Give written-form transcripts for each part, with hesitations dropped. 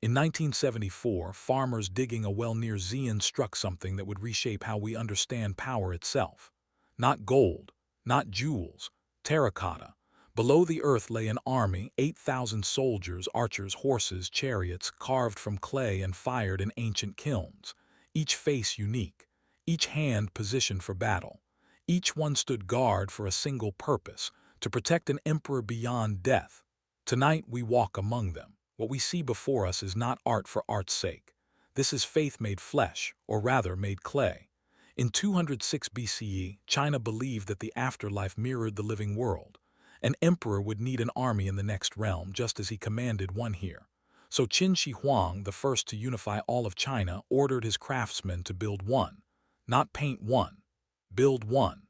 In 1974, farmers digging a well near Xi'an struck something that would reshape how we understand power itself. Not gold, not jewels, terracotta. Below the earth lay an army, 8,000 soldiers, archers, horses, chariots, carved from clay and fired in ancient kilns. Each face unique, each hand positioned for battle. Each one stood guard for a single purpose, to protect an emperor beyond death. Tonight we walk among them. What we see before us is not art for art's sake. This is faith made flesh, or rather made clay. In 206 BCE, China believed that the afterlife mirrored the living world. An emperor would need an army in the next realm just as he commanded one here. So Qin Shi Huang, the first to unify all of China, ordered his craftsmen to build one. Not paint one. Build one.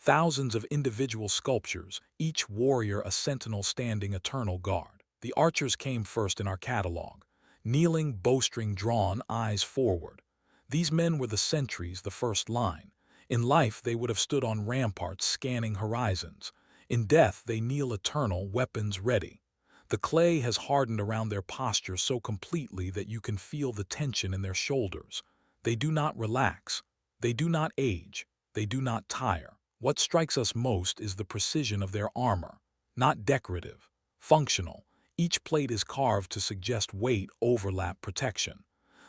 Thousands of individual sculptures, each warrior a sentinel standing eternal guard. The archers came first in our catalog, kneeling, bowstring drawn, eyes forward. These men were the sentries, the first line. In life, they would have stood on ramparts scanning horizons. In death, they kneel eternal, weapons ready. The clay has hardened around their posture so completely that you can feel the tension in their shoulders. They do not relax. They do not age. They do not tire. What strikes us most is the precision of their armor. Not decorative, functional. Each plate is carved to suggest weight, overlap, protection.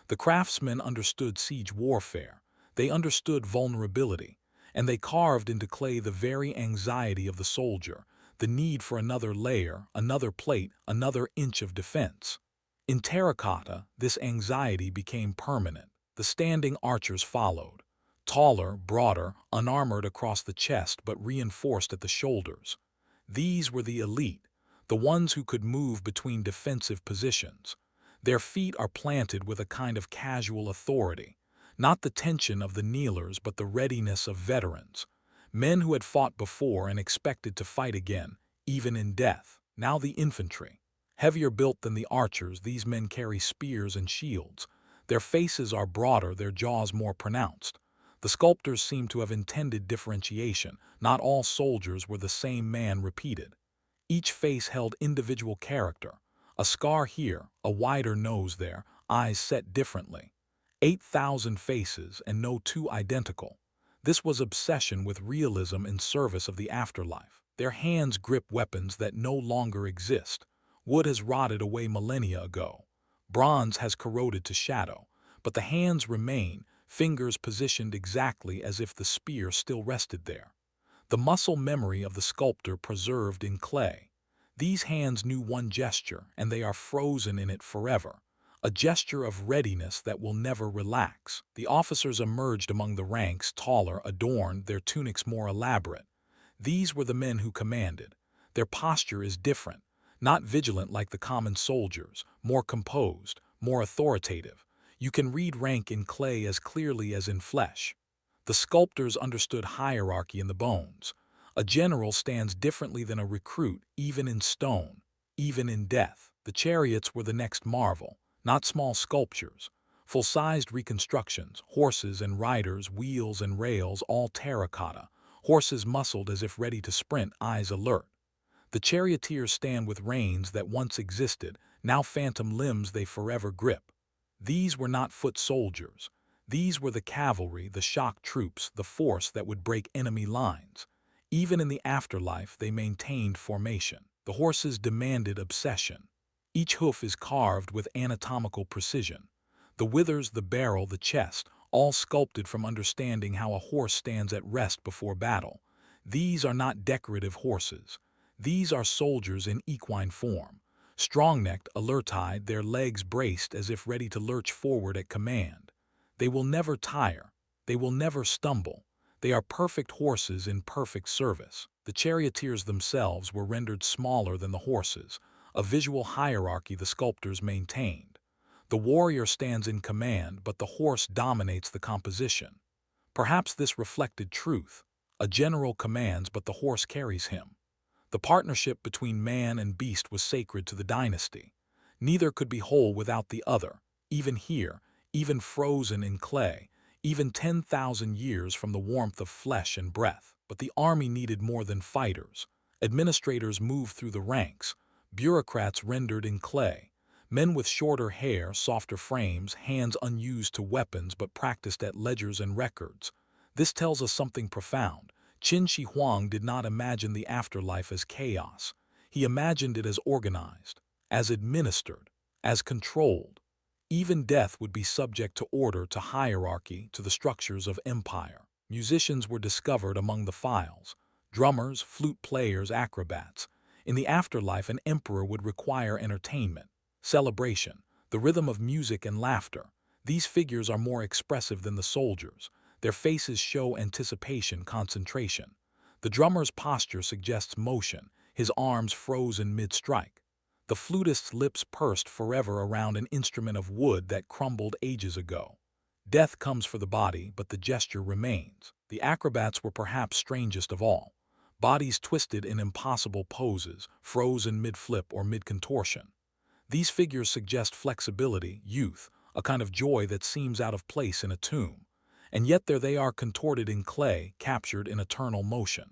The craftsmen understood siege warfare. They understood vulnerability. And they carved into clay the very anxiety of the soldier, the need for another layer, another plate, another inch of defense. In terracotta, this anxiety became permanent. The standing archers followed. Taller, broader, unarmored across the chest but reinforced at the shoulders. These were the elite, the ones who could move between defensive positions. Their feet are planted with a kind of casual authority, not the tension of the kneelers but the readiness of veterans, men who had fought before and expected to fight again, even in death. Now the infantry. Heavier built than the archers, these men carry spears and shields. Their faces are broader, their jaws more pronounced. The sculptors seem to have intended differentiation. Not all soldiers were the same man repeated. Each face held individual character. A scar here, a wider nose there, eyes set differently. 8,000 faces and no two identical. This was obsession with realism in service of the afterlife. Their hands grip weapons that no longer exist. Wood has rotted away millennia ago. Bronze has corroded to shadow. But the hands remain, fingers positioned exactly as if the spear still rested there. The muscle memory of the sculptor preserved in clay. These hands knew one gesture, and they are frozen in it forever. A gesture of readiness that will never relax. The officers emerged among the ranks, taller, adorned, their tunics more elaborate. These were the men who commanded. Their posture is different, not vigilant like the common soldiers, more composed, more authoritative. You can read rank in clay as clearly as in flesh. The sculptors understood hierarchy in the bones. A general stands differently than a recruit, even in stone, even in death. The chariots were the next marvel, not small sculptures. Full-sized reconstructions, horses and riders, wheels and rails, all terracotta. Horses muscled as if ready to sprint, eyes alert. The charioteers stand with reins that once existed, now phantom limbs they forever grip. These were not foot soldiers. These were the cavalry, the shock troops, the force that would break enemy lines. Even in the afterlife, they maintained formation. The horses demanded obsession. Each hoof is carved with anatomical precision. The withers, the barrel, the chest, all sculpted from understanding how a horse stands at rest before battle. These are not decorative horses. These are soldiers in equine form. Strong-necked, alert-eyed, their legs braced as if ready to lurch forward at command. They will never tire. They will never stumble. They are perfect horses in perfect service. The charioteers themselves were rendered smaller than the horses, a visual hierarchy the sculptors maintained. The warrior stands in command, but the horse dominates the composition. Perhaps this reflected truth. A general commands, but the horse carries him. The partnership between man and beast was sacred to the dynasty. Neither could be whole without the other, even here, even frozen in clay, even 10,000 years from the warmth of flesh and breath. But the army needed more than fighters. Administrators moved through the ranks, bureaucrats rendered in clay, Men with shorter hair, softer frames, hands unused to weapons but practiced at ledgers and records. This tells us something profound. Qin Shi Huang did not imagine the afterlife as chaos. He imagined it as organized, as administered, as controlled. Even death would be subject to order, to hierarchy, to the structures of empire. Musicians were discovered among the files. Drummers, flute players, acrobats. In the afterlife, an emperor would require entertainment, celebration, the rhythm of music and laughter. These figures are more expressive than the soldiers. Their faces show anticipation, concentration. The drummer's posture suggests motion, his arms frozen mid-strike. The flutist's lips pursed forever around an instrument of wood that crumbled ages ago. Death comes for the body, but the gesture remains. The acrobats were perhaps strangest of all. Bodies twisted in impossible poses, frozen mid-flip or mid-contortion. These figures suggest flexibility, youth, a kind of joy that seems out of place in a tomb. And yet there they are, contorted in clay, captured in eternal motion.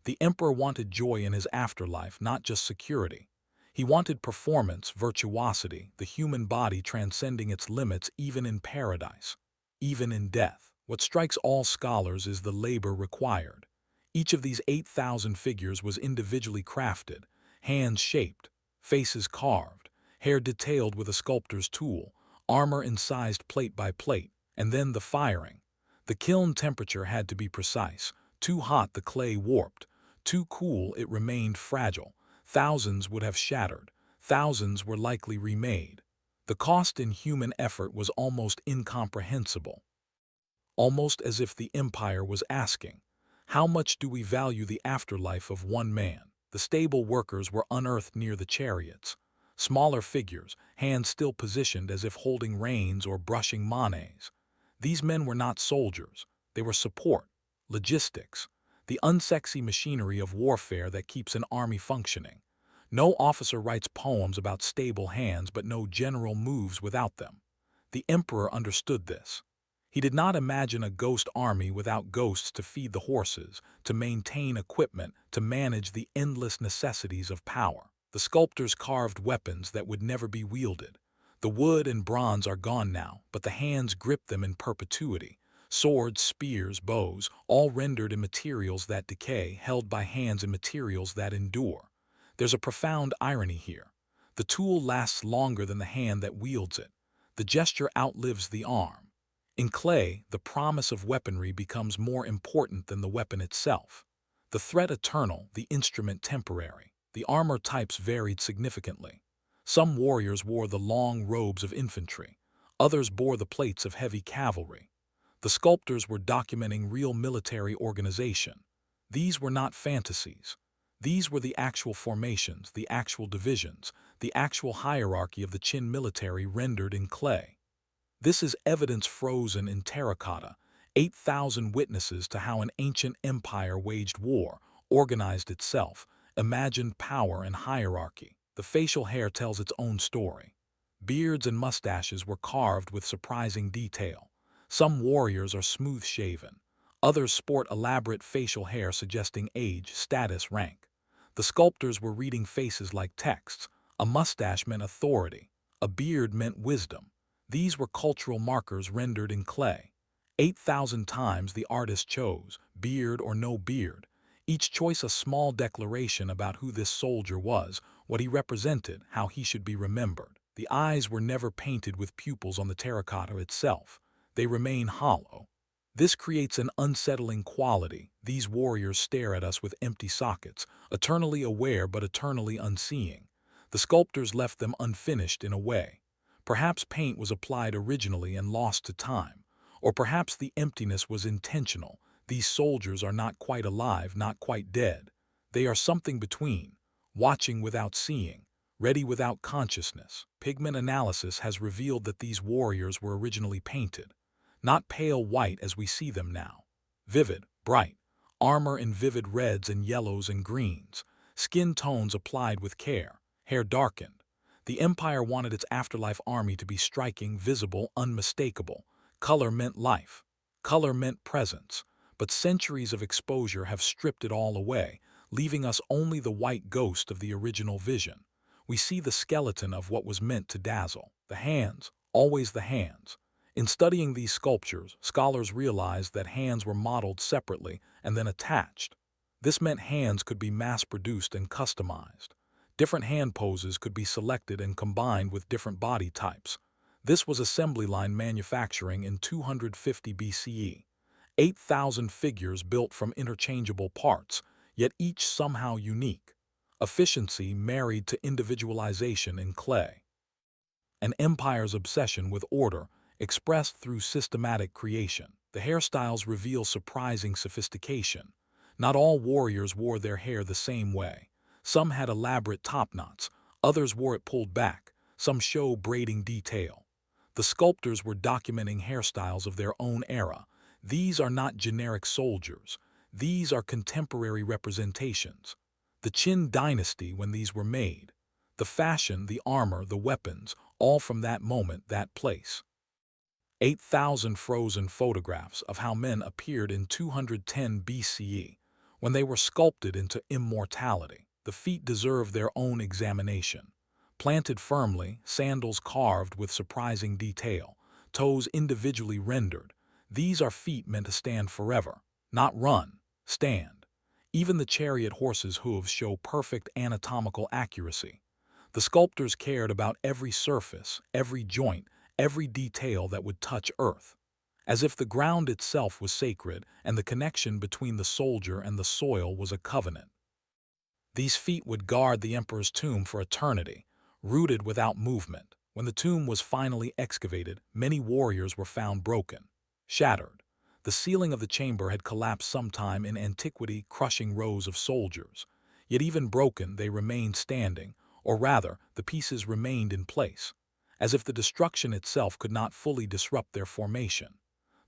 The emperor wanted joy in his afterlife, not just security. He wanted performance, virtuosity, the human body transcending its limits even in paradise, even in death. What strikes all scholars is the labor required. Each of these 8,000 figures was individually crafted, hands shaped, faces carved, hair detailed with a sculptor's tool, armor incised plate by plate, and then the firing. The kiln temperature had to be precise. Too hot, the clay warped. Too cool, it remained fragile. Thousands would have shattered. Thousands were likely remade. The cost in human effort was almost incomprehensible. Almost as if the empire was asking, how much do we value the afterlife of one man? The stable workers were unearthed near the chariots. Smaller figures, hands still positioned as if holding reins or brushing manets. These men were not soldiers. They were support, logistics, the unsexy machinery of warfare that keeps an army functioning. No officer writes poems about stable hands, but no general moves without them. The emperor understood this. He did not imagine a ghost army without ghosts to feed the horses, to maintain equipment, to manage the endless necessities of power. The sculptors carved weapons that would never be wielded. The wood and bronze are gone now, but the hands grip them in perpetuity. Swords, spears, bows, all rendered in materials that decay, held by hands in materials that endure. There's a profound irony here. The tool lasts longer than the hand that wields it. The gesture outlives the arm. In clay, the promise of weaponry becomes more important than the weapon itself. The threat eternal, the instrument temporary. The armor types varied significantly. Some warriors wore the long robes of infantry. Others bore the plates of heavy cavalry. The sculptors were documenting real military organization. These were not fantasies. These were the actual formations, the actual divisions, the actual hierarchy of the Qin military rendered in clay. This is evidence frozen in terracotta, 8,000 witnesses to how an ancient empire waged war, organized itself, imagined power and hierarchy. The facial hair tells its own story. Beards and mustaches were carved with surprising detail. Some warriors are smooth-shaven. Others sport elaborate facial hair suggesting age, status, rank. The sculptors were reading faces like texts. A mustache meant authority. A beard meant wisdom. These were cultural markers rendered in clay. 8,000 times the artist chose, beard or no beard. Each choice a small declaration about who this soldier was, what he represented, how he should be remembered. The eyes were never painted with pupils on the terracotta itself. They remain hollow. This creates an unsettling quality. These warriors stare at us with empty sockets, eternally aware but eternally unseeing. The sculptors left them unfinished in a way. Perhaps paint was applied originally and lost to time. Or perhaps the emptiness was intentional. These soldiers are not quite alive, not quite dead. They are something between, watching without seeing, ready without consciousness. Pigment analysis has revealed that these warriors were originally painted. Not pale white as we see them now. Vivid, bright, armor in vivid reds and yellows and greens, skin tones applied with care, hair darkened. The empire wanted its afterlife army to be striking, visible, unmistakable. Color meant life. Color meant presence. But centuries of exposure have stripped it all away, leaving us only the white ghost of the original vision. We see the skeleton of what was meant to dazzle. The hands, always the hands. In studying these sculptures, scholars realized that hands were modeled separately and then attached. This meant hands could be mass-produced and customized. Different hand poses could be selected and combined with different body types. This was assembly line manufacturing in 250 BCE. 8,000 figures built from interchangeable parts, yet each somehow unique. Efficiency married to individualization in clay. An empire's obsession with order, expressed through systematic creation. The hairstyles reveal surprising sophistication. Not all warriors wore their hair the same way. Some had elaborate top knots, others wore it pulled back, some show braiding detail. The sculptors were documenting hairstyles of their own era. These are not generic soldiers. These are contemporary representations. The Qin dynasty when these were made. The fashion, the armor, the weapons, all from that moment, that place. 8,000 frozen photographs of how men appeared in 210 BCE, when they were sculpted into immortality. The feet deserve their own examination. Planted firmly, sandals carved with surprising detail, toes individually rendered. These are feet meant to stand forever, not run, stand. Even the chariot horse's hooves show perfect anatomical accuracy. The sculptors cared about every surface, every joint, every detail that would touch earth, as if the ground itself was sacred and the connection between the soldier and the soil was a covenant. These feet would guard the emperor's tomb for eternity, rooted without movement. When the tomb was finally excavated, many warriors were found broken, shattered. The ceiling of the chamber had collapsed sometime in antiquity, crushing rows of soldiers. Yet even broken, they remained standing, or rather, the pieces remained in place, as if the destruction itself could not fully disrupt their formation.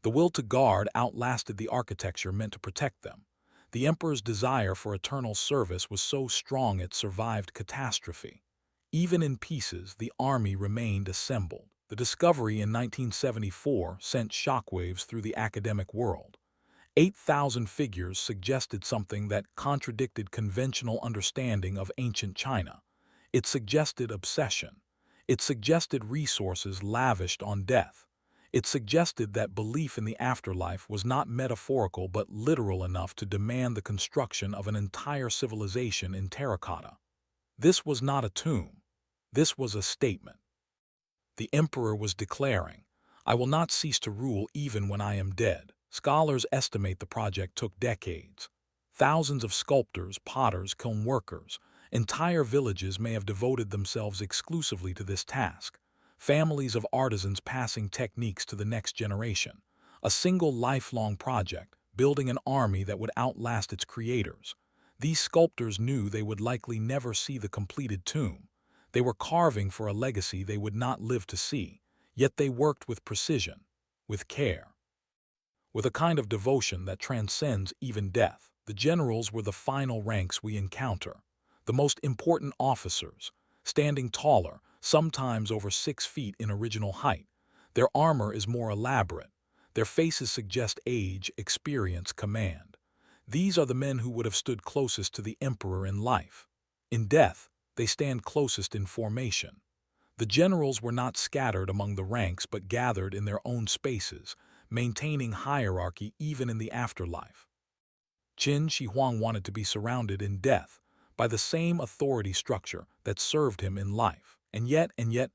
The will to guard outlasted the architecture meant to protect them. The emperor's desire for eternal service was so strong it survived catastrophe. Even in pieces, the army remained assembled. The discovery in 1974 sent shockwaves through the academic world. 8,000 figures suggested something that contradicted conventional understanding of ancient China. It suggested obsession. It suggested resources lavished on death. It suggested that belief in the afterlife was not metaphorical but literal enough to demand the construction of an entire civilization in terracotta. This was not a tomb. This was a statement. The emperor was declaring, "I will not cease to rule even when I am dead." Scholars estimate the project took decades. Thousands of sculptors, potters, kiln workers, entire villages may have devoted themselves exclusively to this task. Families of artisans passing techniques to the next generation. A single lifelong project, building an army that would outlast its creators. These sculptors knew they would likely never see the completed tomb. They were carving for a legacy they would not live to see, yet they worked with precision, with care, with a kind of devotion that transcends even death. The generals were the final ranks we encounter, the most important officers, standing taller, sometimes over 6 feet in original height. Their armor is more elaborate. Their faces suggest age, experience, command. These are the men who would have stood closest to the emperor in life. In death, they stand closest in formation. The generals were not scattered among the ranks but gathered in their own spaces, maintaining hierarchy even in the afterlife. Qin Shi Huang wanted to be surrounded in death by the same authority structure that served him in life. And yet,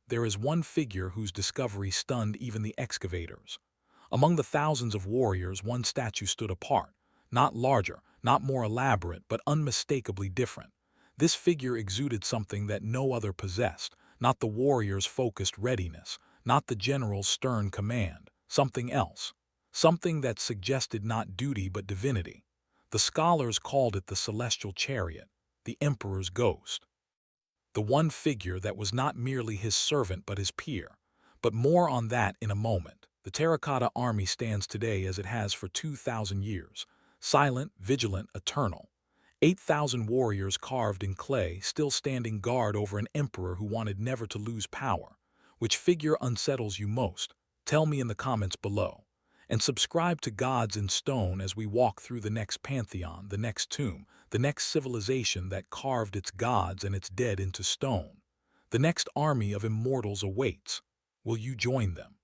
there is one figure whose discovery stunned even the excavators. Among the thousands of warriors, one statue stood apart, not larger, not more elaborate, but unmistakably different. This figure exuded something that no other possessed, not the warrior's focused readiness, not the general's stern command, something else, something that suggested not duty but divinity. The scholars called it the celestial chariot, the emperor's ghost. The one figure that was not merely his servant but his peer. But more on that in a moment. The Terracotta Army stands today as it has for 2,000 years, silent, vigilant, eternal. 8,000 warriors carved in clay, still standing guard over an emperor who wanted never to lose power. Which figure unsettles you most? Tell me in the comments below. And subscribe to Gods in Stone as we walk through the next pantheon, the next tomb, the next civilization that carved its gods and its dead into stone. The next army of immortals awaits. Will you join them?